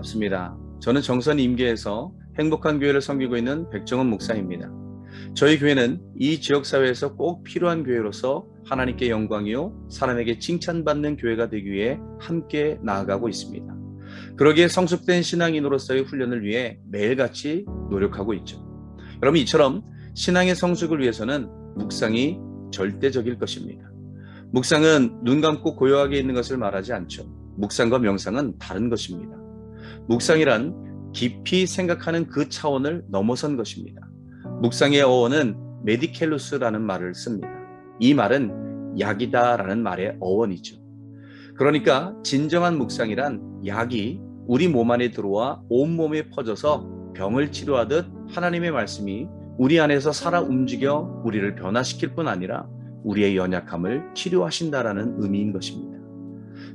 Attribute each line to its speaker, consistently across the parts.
Speaker 1: 반갑습니다. 저는 정선 임계에서 행복한 교회를 섬기고 있는 백정원 목사입니다. 저희 교회는 이 지역사회에서 꼭 필요한 교회로서 하나님께 영광이요 사람에게 칭찬받는 교회가 되기 위해 함께 나아가고 있습니다. 그러기에 성숙된 신앙인으로서의 훈련을 위해 매일같이 노력하고 있죠. 여러분, 이처럼 신앙의 성숙을 위해서는 묵상이 절대적일 것입니다. 묵상은 눈 감고 고요하게 있는 것을 말하지 않죠. 묵상과 명상은 다른 것입니다. 묵상이란 깊이 생각하는 그 차원을 넘어선 것입니다. 묵상의 어원은 메디켈루스라는 말을 씁니다. 이 말은 약이다라는 말의 어원이죠. 그러니까 진정한 묵상이란 약이 우리 몸 안에 들어와 온몸에 퍼져서 병을 치료하듯 하나님의 말씀이 우리 안에서 살아 움직여 우리를 변화시킬 뿐 아니라 우리의 연약함을 치료하신다라는 의미인 것입니다.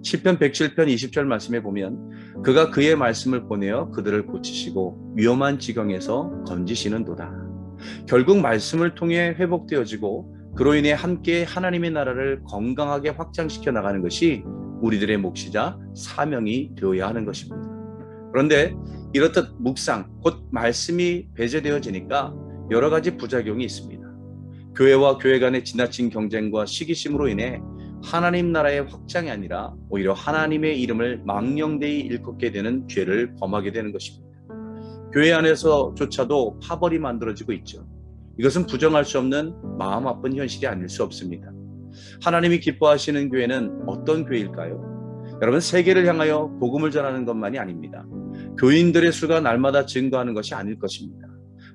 Speaker 1: 시편 107편 20절 말씀에 보면 그가 그의 말씀을 보내어 그들을 고치시고 위험한 지경에서 건지시는도다. 결국 말씀을 통해 회복되어지고 그로 인해 함께 하나님의 나라를 건강하게 확장시켜 나가는 것이 우리들의 몫이자 사명이 되어야 하는 것입니다. 그런데 이렇듯 묵상, 곧 말씀이 배제되어지니까 여러 가지 부작용이 있습니다. 교회와 교회 간의 지나친 경쟁과 시기심으로 인해 하나님 나라의 확장이 아니라 오히려 하나님의 이름을 망령되이 일컫게 되는 죄를 범하게 되는 것입니다. 교회 안에서조차도 파벌이 만들어지고 있죠. 이것은 부정할 수 없는 마음 아픈 현실이 아닐 수 없습니다. 하나님이 기뻐하시는 교회는 어떤 교회일까요? 여러분, 세계를 향하여 복음을 전하는 것만이 아닙니다. 교인들의 수가 날마다 증가하는 것이 아닐 것입니다.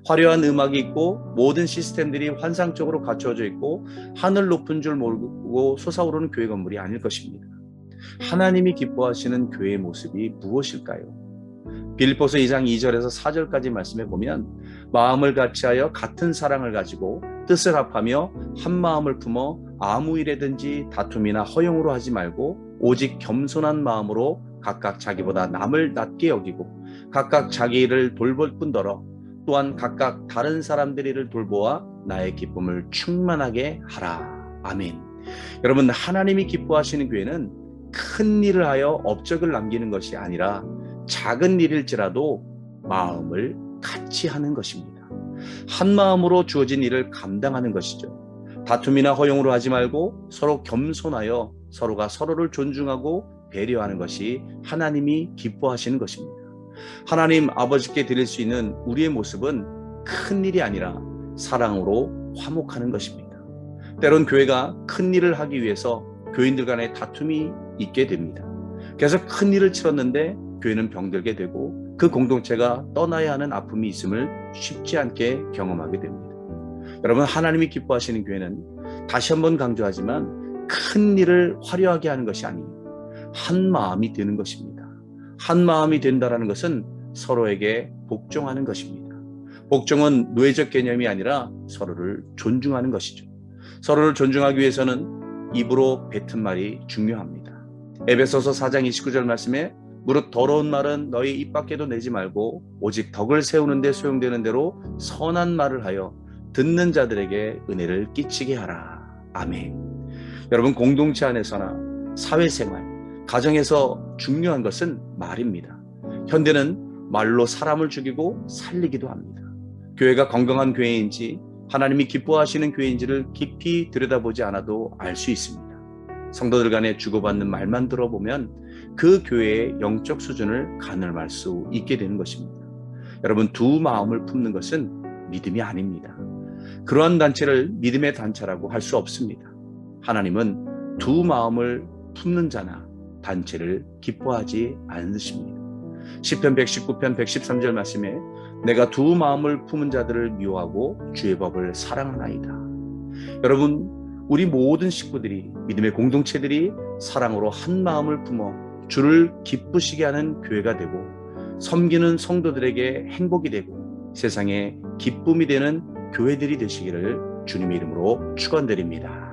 Speaker 1: 화려한 음악이 있고 모든 시스템들이 환상적으로 갖춰져 있고 하늘 높은 줄 모르고 솟아오르는 교회 건물이 아닐 것입니다. 하나님이 기뻐하시는 교회의 모습이 무엇일까요? 빌립보서 2장 2절에서 4절까지 말씀해 보면 마음을 같이하여 같은 사랑을 가지고 뜻을 합하며 한 마음을 품어 아무 일에든지 다툼이나 허용으로 하지 말고 오직 겸손한 마음으로 각각 자기보다 남을 낮게 여기고 각각 자기 일을 돌볼 뿐더러 또한 각각 다른 사람들 일을 돌보아 나의 기쁨을 충만하게 하라. 아멘. 여러분, 하나님이 기뻐하시는 교회는 큰 일을 하여 업적을 남기는 것이 아니라 작은 일일지라도 마음을 같이 하는 것입니다. 한 마음으로 주어진 일을 감당하는 것이죠. 다툼이나 허용으로 하지 말고 서로 겸손하여 서로가 서로를 존중하고 배려하는 것이 하나님이 기뻐하시는 것입니다. 하나님 아버지께 드릴 수 있는 우리의 모습은 큰 일이 아니라 사랑으로 화목하는 것입니다. 때론 교회가 큰 일을 하기 위해서 교인들 간에 다툼이 있게 됩니다. 그래서 큰 일을 치렀는데 교회는 병들게 되고 그 공동체가 떠나야 하는 아픔이 있음을 쉽지 않게 경험하게 됩니다. 여러분, 하나님이 기뻐하시는 교회는 다시 한번 강조하지만 큰 일을 화려하게 하는 것이 아니에요. 한 마음이 되는 것입니다. 한 마음이 된다는 것은 서로에게 복종하는 것입니다. 복종은 노예적 개념이 아니라 서로를 존중하는 것이죠. 서로를 존중하기 위해서는 입으로 뱉은 말이 중요합니다. 에베소서 4장 29절 말씀에 무릇 더러운 말은 너희 입 밖에도 내지 말고 오직 덕을 세우는 데 소용되는 대로 선한 말을 하여 듣는 자들에게 은혜를 끼치게 하라. 아멘. 여러분, 공동체 안에서나 사회생활, 가정에서 중요한 것은 말입니다. 현대는 말로 사람을 죽이고 살리기도 합니다. 교회가 건강한 교회인지 하나님이 기뻐하시는 교회인지를 깊이 들여다보지 않아도 알 수 있습니다. 성도들 간에 주고받는 말만 들어보면 그 교회의 영적 수준을 가늠할 수 있게 되는 것입니다. 여러분, 두 마음을 품는 것은 믿음이 아닙니다. 그러한 단체를 믿음의 단체라고 할 수 없습니다. 하나님은 두 마음을 품는 자나 단체를 기뻐하지 않으십니다. 시편 119편 113절 말씀에 내가 두 마음을 품은 자들을 미워하고 주의 법을 사랑하나이다. 여러분, 우리 모든 식구들이, 믿음의 공동체들이 사랑으로 한 마음을 품어 주를 기쁘시게 하는 교회가 되고 섬기는 성도들에게 행복이 되고 세상에 기쁨이 되는 교회들이 되시기를 주님의 이름으로 축원드립니다.